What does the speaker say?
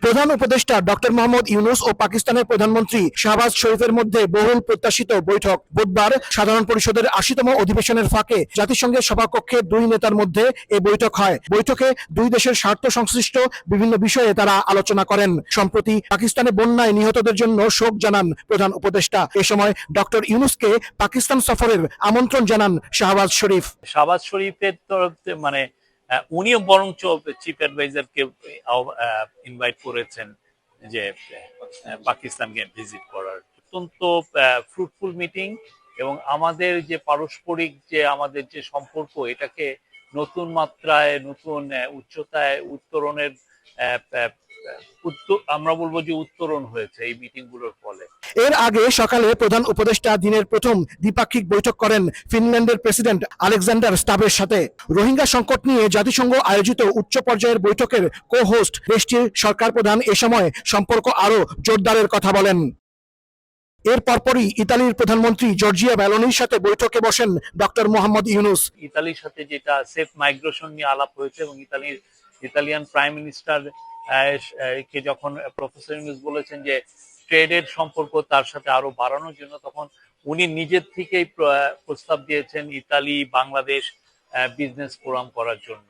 প্রধান উপদেষ্টা ডক্টর মোহাম্মদ ইউনূস ও পাকিস্তানের প্রধানমন্ত্রী শাহবাজ শরীফের মধ্যে বহুল প্রত্যাশিত বৈঠক বুধবার সাধারণ পরিষদের ৮০তম অধিবেশনের ফাঁকে জাতিসংঘের সভাকক্ষে দুই নেতার মধ্যে এই বৈঠক হয়। বৈঠকে দুই দেশের স্বার্থ সংশ্লিষ্ট বিভিন্ন বিষয়ে তারা আলোচনা করেন। সম্প্রতি পাকিস্তানে বন্যায় নিহতদের জন্য শোক জানান প্রধান উপদেষ্টা। এ সময় ডক্টর ইউনূসকে পাকিস্তান সফরের আমন্ত্রণ জানান শাহবাজ শরীফ। শাহবাজ শরীফের তরফ উনিও বরঞ্চ চিফ অ্যাডভাইজারকে ইনভাইট করেছেন যে পাকিস্তানকে ভিজিট করার। অত্যন্ত ফ্রুটফুল মিটিং এবং আমাদের যে পারস্পরিক যে আমাদের যে সম্পর্ক এটাকে নতুন মাত্রায় নতুন উচ্চতায় উত্তরণের আমরা বলবো যে উত্তরণ হয়েছে এই মিটিং গুলোর ফলে। এর আগে সকালে প্রধান উপদেষ্টা দিনের প্রথম দ্বিপাক্ষিক বৈঠক করেন ফিনল্যান্ডের প্রেসিডেন্ট আলেকজান্ডার স্টাবের সাথে। রোহিঙ্গা সংকট নিয়ে জাতিসংঘ আয়োজিত উচ্চ পর্যায়ের বৈঠকের কো হোস্ট দেশটির সরকার প্রধান এ সময় সম্পর্ক আরো জোরদারের কথা বলেন। এর পরপরই ইতালির প্রধানমন্ত্রী জর্জিয়া মেলোনির সাথে বৈঠকে বসেন ডক্টর মোহাম্মদ ইউনূস। ইতালির সাথে যেটা সেফ মাইগ্রেশন নিয়ে আলাপ হয়েছে এবং ইতালিয়ান প্রাইম মিনিস্টার কে যখন প্রফেসর ইউনূস বলেছেন যে ট্রেডের সম্পর্ক তার সাথে আরো বাড়ানোর জন্য, তখন উনি নিজের থেকেই প্রস্তাব দিয়েছেন ইতালি বাংলাদেশ বিজনেস ফোরাম করার জন্য।